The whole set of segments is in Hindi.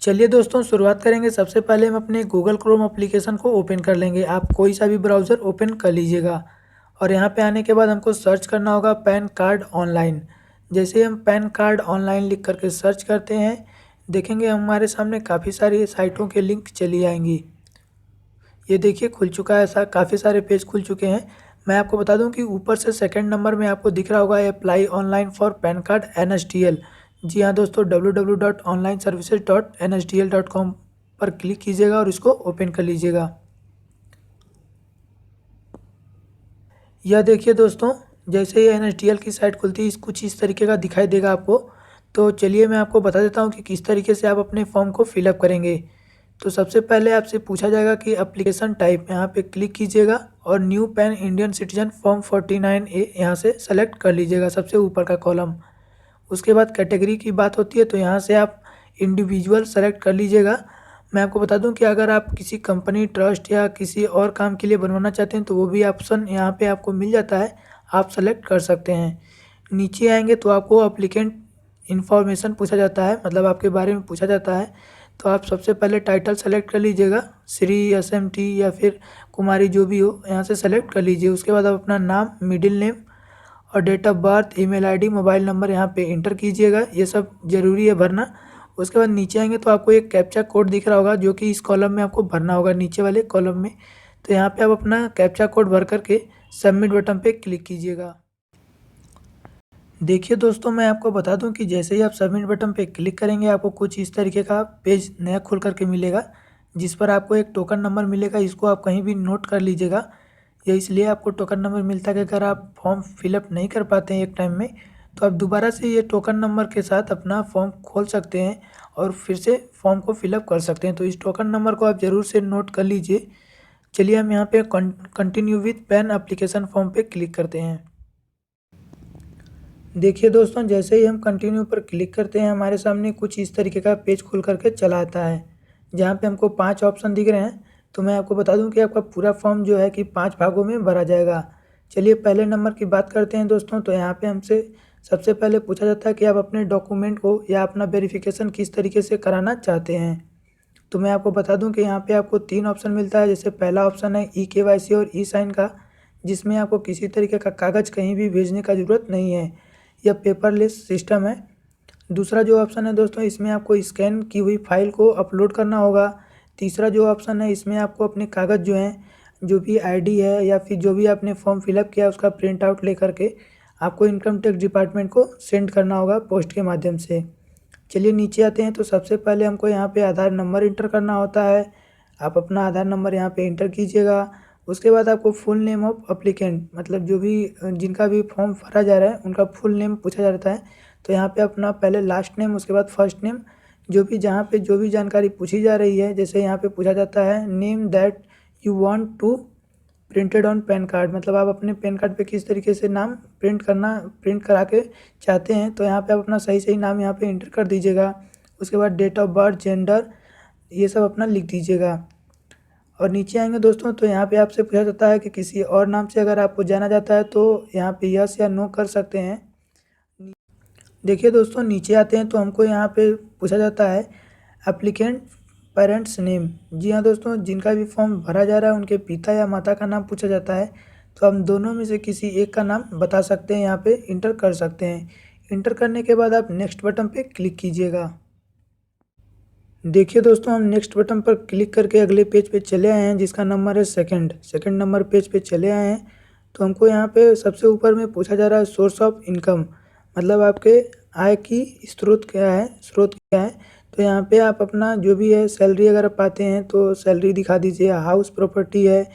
चलिए दोस्तों शुरुआत करेंगे। सबसे पहले हम अपने गूगल क्रोम एप्लीकेशन को ओपन कर लेंगे। आप कोई सा भी ब्राउज़र ओपन कर लीजिएगा और यहाँ पे आने के बाद हमको सर्च करना होगा पैन कार्ड ऑनलाइन। जैसे ही हम पैन कार्ड ऑनलाइन लिख करके सर्च करते हैं, देखेंगे हमारे सामने काफ़ी सारी साइटों के लिंक चली आएंगी। ये देखिए खुल चुका है, ऐसा काफ़ी सारे पेज खुल चुके हैं। मैं आपको बता दूं कि ऊपर से सेकंड नंबर में आपको दिख रहा होगा apply online for pan card NSDL। जी हाँ दोस्तों, www.onlineservices.nsdl.com पर क्लिक कीजिएगा और इसको ओपन कर लीजिएगा। यह देखिए दोस्तों, जैसे ही NSDL की साइट खुलती है कुछ इस तरीके का दिखाई देगा आपको। तो चलिए मैं आपको बता देता हूँ कि किस तरीके से आप अपने फॉर्म को फिलअप करेंगे। तो सबसे पहले आपसे पूछा जाएगा कि एप्लीकेशन टाइप, यहाँ पे क्लिक कीजिएगा और new pan Indian citizen form 49A यहाँ से सेलेक्ट कर लीजिएगा, सबसे ऊपर का कॉलम। उसके बाद कैटेगरी की बात होती है तो यहाँ से आप इंडिविजुअल सेलेक्ट कर लीजिएगा। मैं आपको बता दूं कि अगर आप किसी कंपनी, ट्रस्ट या किसी और काम के लिए बनवाना चाहते हैं तो वो भी ऑप्शन यहाँ पे आपको मिल जाता है, आप सेलेक्ट कर सकते हैं। नीचे आएंगे तो आपको एप्लीकेंट इन्फॉर्मेशन पूछा जाता है, मतलब आपके बारे में पूछा जाता है। तो आप सबसे पहले टाइटल सेलेक्ट कर लीजिएगा, श्री, SMT या फिर कुमारी, जो भी हो यहाँ से सेलेक्ट कर लीजिए। उसके बाद आप अपना नाम, मिडिल नेम और date of birth, email ID, mobile number यहाँ पे इंटर कीजिएगा। ये सब ज़रूरी है भरना। उसके बाद नीचे आएंगे तो आपको एक कैप्चा कोड दिख रहा होगा जो कि इस कॉलम में आपको भरना होगा, नीचे वाले कॉलम में। तो यहाँ पे आप अपना कैप्चा कोड भर करके सबमिट बटन पे क्लिक कीजिएगा। देखिए दोस्तों, मैं आपको बता दूं कि जैसे ही आप सबमिट बटन पे क्लिक करेंगे आपको कुछ इस तरीके का पेज नया खुल करके मिलेगा, जिस पर आपको एक टोकन नंबर मिलेगा। इसको आप कहीं भी नोट कर लीजिएगा। ये इसलिए आपको टोकन नंबर मिलता है कि अगर आप फॉर्म फिलअप नहीं कर पाते हैं एक टाइम में, तो आप दोबारा से ये टोकन नंबर के साथ अपना फॉर्म खोल सकते हैं और फिर से फॉर्म को फिलअप कर सकते हैं। तो इस टोकन नंबर को आप ज़रूर से नोट कर लीजिए। चलिए हम यहाँ पे continue with pan application form पे क्लिक करते हैं। देखिए दोस्तों, जैसे ही हम कंटिन्यू पर क्लिक करते हैं हमारे सामने कुछ इस तरीके का पेज खुल करके चला आता है, जहाँ पे हमको 5 ऑप्शन दिख रहे हैं। तो मैं आपको बता दूं कि आपका पूरा फॉर्म जो है कि 5 भागों में भरा जाएगा। चलिए पहले नंबर की बात करते हैं दोस्तों। तो यहाँ पे हमसे सबसे पहले पूछा जाता है कि आप अपने डॉक्यूमेंट को या अपना वेरिफिकेशन किस तरीके से कराना चाहते हैं। तो मैं आपको बता दूं कि यहाँ पे आपको 3 ऑप्शन मिलता है। जैसे पहला ऑप्शन है eKYC और ई-साइन का, जिसमें आपको किसी तरीके का कागज़ कहीं भी भेजने का ज़रूरत नहीं है, यह पेपरलेस सिस्टम है। दूसरा जो ऑप्शन है दोस्तों, इसमें आपको स्कैन की हुई फाइल को अपलोड करना होगा। तीसरा जो ऑप्शन है, इसमें आपको अपने कागज़ जो हैं, जो भी ID है या फिर जो भी आपने फॉर्म फिलअप किया उसका प्रिंट आउट ले करके आपको इनकम टैक्स डिपार्टमेंट को सेंड करना होगा पोस्ट के माध्यम से। चलिए नीचे आते हैं तो सबसे पहले हमको यहाँ पे आधार नंबर इंटर करना होता है। आप अपना आधार नंबर यहाँ पे इंटर कीजिएगा। उसके बाद आपको फुल नेम ऑफ अप्लीकेंट, मतलब जो भी जिनका भी फॉर्म भरा जा रहा है उनका फुल नेम पूछा जाता है। तो यहाँ पे अपना पहले लास्ट नेम, उसके बाद फर्स्ट नेम, जो भी जहाँ पे जो भी जानकारी पूछी जा रही है। जैसे यहाँ पे पूछा जाता है name that you want to printed on PAN card, मतलब आप अपने पैन कार्ड पे किस तरीके से नाम प्रिंट करा के चाहते हैं। तो यहाँ पे आप अपना सही नाम यहाँ पे इंटर कर दीजिएगा। उसके बाद डेट ऑफ बर्थ, जेंडर, ये सब अपना लिख दीजिएगा। और नीचे आएंगे दोस्तों तो यहाँ पे आपसे पूछा जाता है कि किसी और नाम से अगर आपको जाना जाता है तो यहाँ पे यस या नो कर सकते हैं। देखिए दोस्तों, नीचे आते हैं तो हमको यहाँ पे पूछा जाता है एप्लीकेंट पेरेंट्स नेम। जी हाँ दोस्तों, जिनका भी फॉर्म भरा जा रहा है उनके पिता या माता का नाम पूछा जाता है। तो हम दोनों में से किसी एक का नाम बता सकते हैं, यहाँ पे इंटर कर सकते हैं। इंटर करने के बाद आप नेक्स्ट बटन पे क्लिक कीजिएगा। देखिए दोस्तों, हम नेक्स्ट बटन पर क्लिक करके अगले पेज पे चले आए हैं, जिसका नंबर है सेकंड नंबर पेज पे चले आए हैं। तो हमको यहाँ पे सबसे ऊपर में पूछा जा रहा है सोर्स ऑफ इनकम, मतलब आपके आय की स्रोत क्या है। तो यहाँ पे आप अपना जो भी है सैलरी अगर आप पाते हैं तो सैलरी दिखा दीजिए, हाउस प्रॉपर्टी है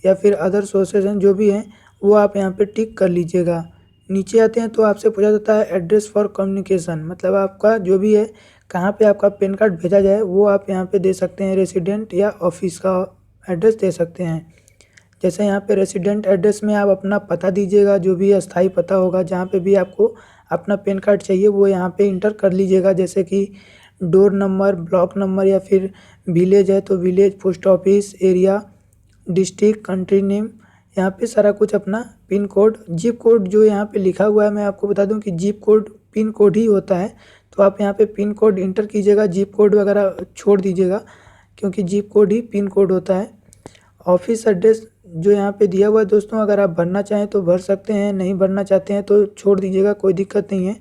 या फिर अदर सोर्सेज हैं जो भी हैं वो आप यहाँ पे टिक कर लीजिएगा। नीचे आते हैं तो आपसे पूछा जाता है एड्रेस फॉर कम्युनिकेशन, मतलब आपका जो भी है कहाँ पे आपका पैन कार्ड भेजा जाए वो आप यहाँ पे दे सकते हैं। रेसिडेंट या ऑफिस का एड्रेस दे सकते हैं। जैसे यहाँ पे रेसिडेंट एड्रेस में आप अपना पता दीजिएगा, जो भी अस्थाई पता होगा जहाँ पे भी आपको अपना पैन कार्ड चाहिए वो यहाँ पे इंटर कर लीजिएगा। जैसे कि डोर नंबर, ब्लॉक नंबर या फिर विलेज है तो village, post office, area, district, country name, यहाँ पे सारा कुछ अपना पिन कोड, जिप कोड जो यहाँ पे लिखा हुआ है, मैं आपको बता दूं कि जिप कोड पिन कोड ही होता है। तो आप यहाँ पे पिन कोड इंटर कीजिएगा, जिप कोड वगैरह छोड़ दीजिएगा क्योंकि जिप कोड ही पिन कोड होता है। ऑफिस एड्रेस जो यहाँ पे दिया हुआ है दोस्तों, अगर आप भरना चाहें तो भर सकते हैं, नहीं भरना चाहते हैं तो छोड़ दीजिएगा, कोई दिक्कत नहीं है।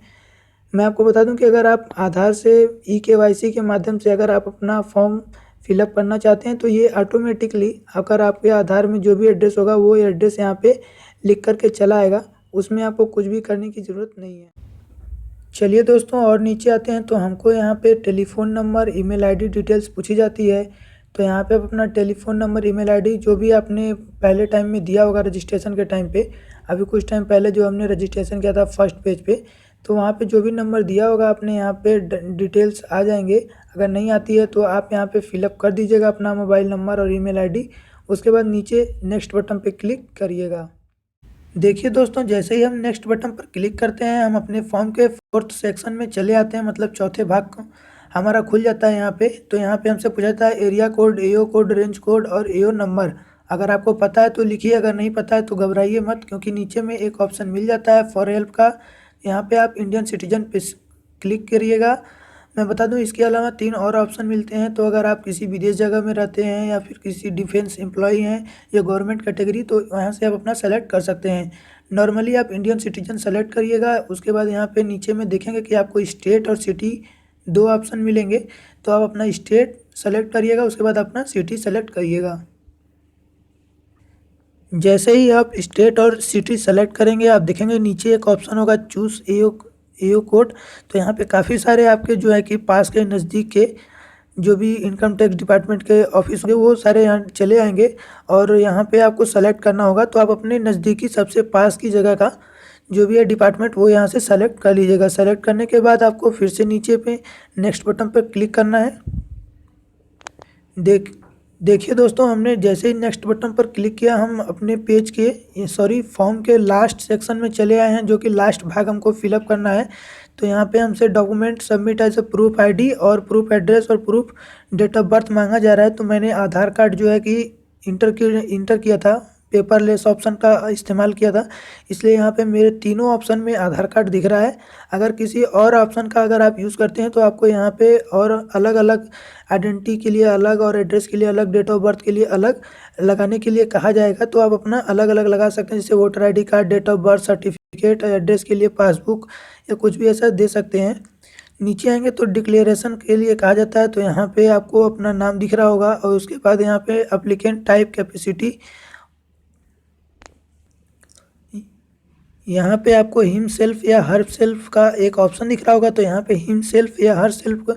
मैं आपको बता दूं कि अगर आप आधार से ई-केवाईसी के माध्यम से अगर आप अपना फॉर्म फिलअप करना चाहते हैं तो ये ऑटोमेटिकली अगर आपके आधार में जो भी एड्रेस होगा वो एड्रेस यहाँ पे लिख करके चला आएगा, उसमें आपको कुछ भी करने की ज़रूरत नहीं है। चलिए दोस्तों और नीचे आते हैं तो हमको यहाँ पे telephone number, email ID details पूछी जाती है। तो यहाँ पे आप अपना टेलीफ़ोन नंबर, ईमेल आईडी जो भी आपने पहले टाइम में दिया होगा रजिस्ट्रेशन के टाइम पे, अभी कुछ टाइम पहले जो हमने रजिस्ट्रेशन किया था फर्स्ट पेज पे, तो वहाँ पे जो भी नंबर दिया होगा आपने यहाँ पे डिटेल्स आ जाएंगे। अगर नहीं आती है तो आप यहाँ पे फिलअप कर दीजिएगा अपना मोबाइल नंबर और ईमेल आईडी। उसके बाद नीचे नेक्स्ट बटन पे क्लिक करिएगा। देखिए दोस्तों, जैसे ही हम नेक्स्ट बटन पर क्लिक करते हैं हम अपने फॉर्म के 4th सेक्शन में चले आते हैं, मतलब चौथे भाग को हमारा खुल जाता है यहाँ पे। तो यहाँ पे हमसे पूछा जाता है एरिया कोड, एओ कोड, रेंज कोड और एओ नंबर। अगर आपको पता है तो लिखिए, अगर नहीं पता है तो घबराइए मत, क्योंकि नीचे में एक ऑप्शन मिल जाता है फॉर हेल्प का। यहाँ पे आप इंडियन सिटीजन पे क्लिक करिएगा। मैं बता दूं इसके अलावा 3 और ऑप्शन मिलते हैं। तो अगर आप किसी विदेश जगह में रहते हैं या फिर किसी डिफेंस एम्प्लॉई हैं या गवर्नमेंट कैटेगरी, तो यहाँ से आप अपना सेलेक्ट कर सकते हैं। नॉर्मली आप इंडियन सिटीजन सेलेक्ट करिएगा। उसके बाद यहाँ पे नीचे में देखेंगे कि आपको स्टेट और सिटी 2 ऑप्शन मिलेंगे, तो आप अपना स्टेट सेलेक्ट करिएगा, उसके बाद अपना सिटी सेलेक्ट करिएगा। जैसे ही आप स्टेट और सिटी सेलेक्ट करेंगे आप देखेंगे नीचे एक ऑप्शन होगा चूज़ एओ कोड। तो यहाँ पे काफ़ी सारे आपके जो है कि पास के नज़दीक के जो भी इनकम टैक्स डिपार्टमेंट के ऑफिस होंगे वो सारे यहाँ चले आएंगे और यहाँ पे आपको सेलेक्ट करना होगा। तो आप अपने नज़दीकी सबसे पास की जगह का जो भी है डिपार्टमेंट वो यहाँ से सेलेक्ट कर लीजिएगा। सेलेक्ट करने के बाद आपको फिर से नीचे पे नेक्स्ट बटन पर क्लिक करना है। देखिए दोस्तों, हमने जैसे ही नेक्स्ट बटन पर क्लिक किया हम अपने पेज के फॉर्म के लास्ट सेक्शन में चले आए हैं, जो कि लास्ट भाग हमको फिलअप करना है। तो यहाँ पे हमसे document submit as a proof ID और प्रूफ एड्रेस और प्रूफ डेट ऑफ बर्थ मांगा जा रहा है। तो मैंने आधार कार्ड जो है कि इंटर किया था, पेपरलेस ऑप्शन का इस्तेमाल किया था, इसलिए यहाँ पे मेरे तीनों ऑप्शन में आधार कार्ड दिख रहा है। अगर किसी और ऑप्शन का अगर आप यूज़ करते हैं तो आपको यहाँ पे और अलग अलग आइडेंटिटी के लिए अलग और एड्रेस के लिए अलग, डेट ऑफ बर्थ के लिए अलग लगाने के लिए कहा जाएगा। तो आप अपना अलग अलग लगा सकते हैं, जैसे voter ID card, date of birth certificate, address के लिए पासबुक या कुछ भी ऐसा दे सकते हैं। नीचे आएंगे तो डिक्लेरेशन के लिए कहा जाता है। तो यहाँ पे आपको अपना नाम दिख रहा होगा और उसके बाद यहाँ पे एप्लीकेंट टाइप कैपेसिटी, यहाँ पे आपको हिम सेल्फ या हर सेल्फ का एक ऑप्शन दिख रहा होगा। तो यहाँ पे हिम सेल्फ या हर सेल्फ को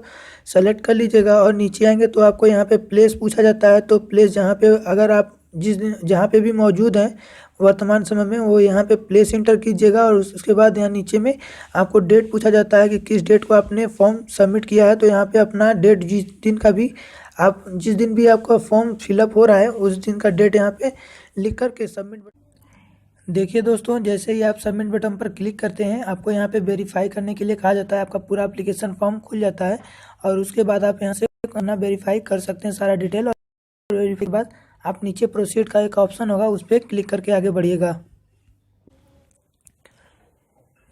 सेलेक्ट कर लीजिएगा और नीचे आएंगे तो आपको यहाँ पे प्लेस पूछा जाता है। तो प्लेस जहाँ पे अगर आप जहाँ पे भी मौजूद हैं वर्तमान समय में वो यहाँ पे प्लेस इंटर कीजिएगा और उसके बाद यहाँ नीचे में आपको डेट पूछा जाता है कि किस डेट को आपने फॉर्म सबमिट किया है। तो यहाँ पे अपना डेट जिस दिन का भी आप जिस दिन भी आपका फॉर्म फिलअप हो रहा है उस दिन का डेट यहाँ पे लिख करके सबमिट। देखिए दोस्तों, जैसे ही आप सबमिट बटन पर क्लिक करते हैं आपको यहाँ पे वेरीफाई करने के लिए कहा जाता है। आपका पूरा एप्लीकेशन फॉर्म खुल जाता है और उसके बाद आप यहाँ से अपना वेरीफाई कर सकते हैं सारा डिटेल। और वेरीफाई के बाद आप नीचे प्रोसीड का एक ऑप्शन होगा उस पर क्लिक करके आगे बढ़िएगा।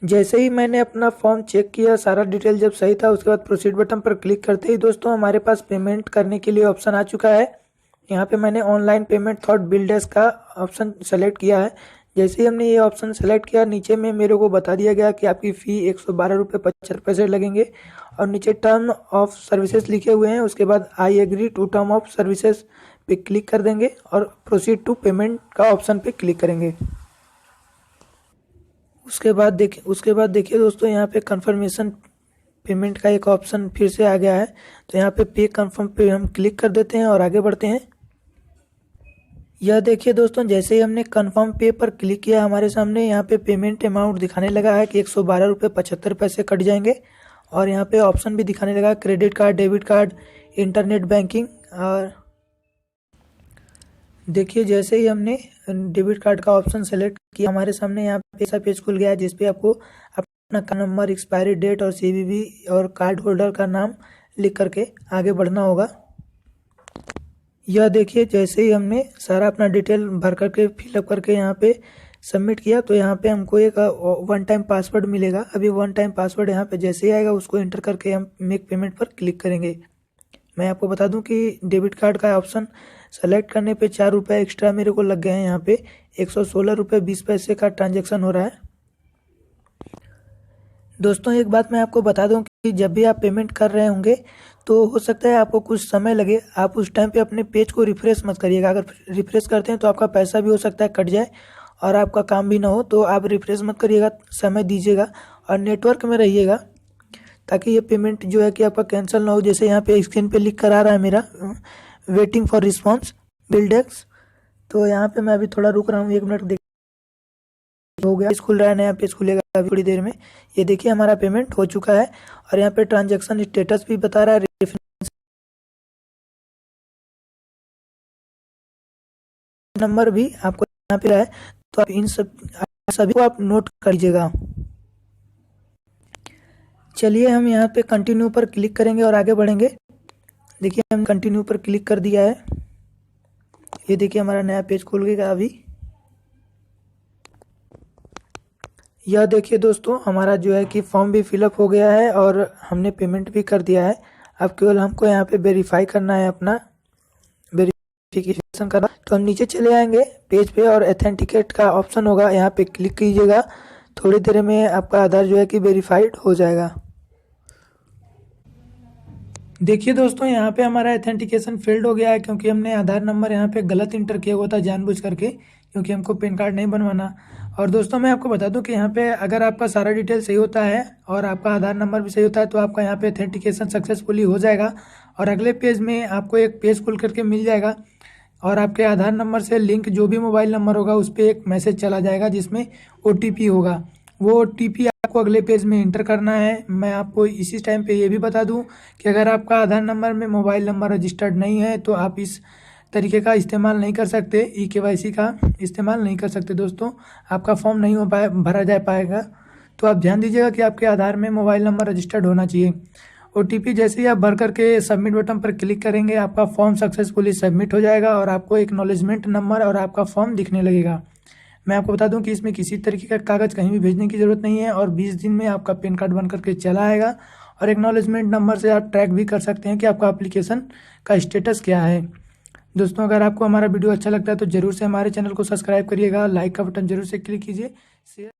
जैसे ही मैंने अपना फॉर्म चेक किया, सारा डिटेल जब सही था, उसके बाद प्रोसीड बटन पर क्लिक करते ही दोस्तों हमारे पास पेमेंट करने के लिए ऑप्शन आ चुका है। यहाँ पे मैंने online payment thought bill desk का ऑप्शन सेलेक्ट किया है। जैसे ही हमने ये ऑप्शन सेलेक्ट किया, नीचे में मेरे को बता दिया गया कि आपकी फ़ी 112 रुपये 75 पैसे लगेंगे और नीचे टर्म ऑफ सर्विसेज लिखे हुए हैं। उसके बाद I agree to term of services पे क्लिक कर देंगे और प्रोसीड टू पेमेंट का ऑप्शन पे क्लिक करेंगे। उसके बाद देखिए दोस्तों, यहाँ पे कंफर्मेशन पेमेंट का एक ऑप्शन फिर से आ गया है। तो यहाँ पे कंफर्म पे हम क्लिक कर देते हैं और आगे बढ़ते हैं। यह देखिए दोस्तों, जैसे ही हमने कन्फर्म पे पर क्लिक किया हमारे सामने यहाँ पे पेमेंट अमाउंट दिखाने लगा है कि 112 रुपये 75 पैसे कट जाएंगे। और यहाँ पे ऑप्शन भी दिखाने लगा credit card, debit card, internet banking. और देखिए जैसे ही हमने डेबिट कार्ड का ऑप्शन सेलेक्ट किया हमारे सामने यहाँ पे ऐसा पेज खुल गया है जिसपे आपको अपना नंबर, एक्सपायरी डेट और CVV और कार्ड होल्डर का नाम लिख करके आगे बढ़ना होगा। यह देखिए जैसे ही हमने सारा अपना डिटेल भर करके फिलअप करके यहाँ पे सबमिट किया तो यहाँ पे हमको एक वन टाइम पासवर्ड मिलेगा। अभी वन टाइम पासवर्ड यहाँ पे जैसे ही आएगा उसको एंटर करके हम मेक पेमेंट पर क्लिक करेंगे। मैं आपको बता दूं कि डेबिट कार्ड का ऑप्शन सेलेक्ट करने पे 4 रुपये एक्स्ट्रा मेरे को लग गए हैं। यहाँ पे 116 रुपये 20 पैसे का ट्रांजैक्शन हो रहा है। दोस्तों एक बात मैं आपको बता दूं कि जब भी आप पेमेंट कर रहे होंगे तो हो सकता है आपको कुछ समय लगे। आप उस टाइम पे अपने पेज को रिफ्रेश मत करिएगा। अगर रिफ्रेश करते हैं तो आपका पैसा भी हो सकता है कट जाए और आपका काम भी ना हो। तो आप रिफ्रेश मत करिएगा, समय दीजिएगा और नेटवर्क में रहिएगा ताकि ये पेमेंट जो है कि आपका कैंसिल ना हो। जैसे यहाँ पे स्क्रीन पे लिख कर आ रहा है मेरा वेटिंग फॉर रिस्पॉन्स बिल्डेक्स। तो यहाँ पे मैं अभी थोड़ा रुक रहा हूँ, 1 मिनट देख हो गया। पेज खुल रहा है, नया पेज खुलेगा अभी थोड़ी देर में। ये देखिए हमारा पेमेंट हो चुका है और यहाँ पे ट्रांजैक्शन स्टेटस भी बता रहा है, रेफरेंस नंबर भी आपको यहाँ पे रहा है। तो आप इन सभी को आप नोट कर लीजिएगा। चलिए हम यहाँ पे कंटिन्यू पर क्लिक करेंगे और आगे बढ़ेंगे। देखिए हम कंटिन्यू पर क्लिक कर दिया है। ये देखिए हमारा नया पेज खुल गया अभी। यह देखिए दोस्तों हमारा जो है कि फॉर्म भी फिलअप हो गया है और हमने पेमेंट भी कर दिया है। अब केवल हमको यहाँ पे वेरीफाई करना है, अपना वेरिफिकेशन करना। तो हम नीचे चले आएंगे पेज पे और ऑथेंटिकेट का ऑप्शन होगा, यहाँ पे क्लिक कीजिएगा। थोड़ी देर में आपका आधार जो है कि वेरीफाइड हो जाएगा। देखिए दोस्तों यहाँ पे हमारा ऑथेंटिकेशन फेल्ड हो गया है क्योंकि हमने आधार नंबर यहाँ पे गलत इंटर किया हुआ था जानबूझ करके, क्योंकि हमको पैन कार्ड नहीं बनवाना। और दोस्तों मैं आपको बता दूं कि यहाँ पे अगर आपका सारा डिटेल सही होता है और आपका आधार नंबर भी सही होता है तो आपका यहाँ पे ऑथेंटिकेशन सक्सेसफुली हो जाएगा और अगले पेज में आपको एक पेज खुल करके मिल जाएगा और आपके आधार नंबर से लिंक जो भी मोबाइल नंबर होगा उस पर एक मैसेज चला जाएगा जिसमें OTP होगा। वो OTP आपको अगले पेज में इंटर करना है। मैं आपको इसी टाइम पे ये भी बता दूं कि अगर आपका आधार नंबर में मोबाइल नंबर रजिस्टर्ड नहीं है तो आप इस तरीके का इस्तेमाल नहीं कर सकते, eKYC का इस्तेमाल नहीं कर सकते दोस्तों। आपका फॉर्म नहीं हो भरा जा पाएगा। तो आप ध्यान दीजिएगा कि आपके आधार में मोबाइल नंबर रजिस्टर्ड होना चाहिए। OTP जैसे ही आप भर करके सबमिट बटन पर क्लिक करेंगे आपका फॉर्म सक्सेसफुली सबमिट हो जाएगा और आपको एक्नॉलेजमेंट नंबर और आपका फॉर्म दिखने लगेगा। मैं आपको बता दूं कि इसमें किसी तरीके का कागज़ कहीं भी भेजने की ज़रूरत नहीं है और 20 दिन में आपका पैन कार्ड बन करके चला आएगा। और एक्नॉलेजमेंट नंबर से आप ट्रैक भी कर सकते हैं कि आपका एप्लीकेशन का स्टेटस क्या है। दोस्तों अगर आपको हमारा वीडियो अच्छा लगता है तो ज़रूर से हमारे चैनल को सब्सक्राइब करिएगा, लाइक का बटन जरूर से क्लिक कीजिए, शेयर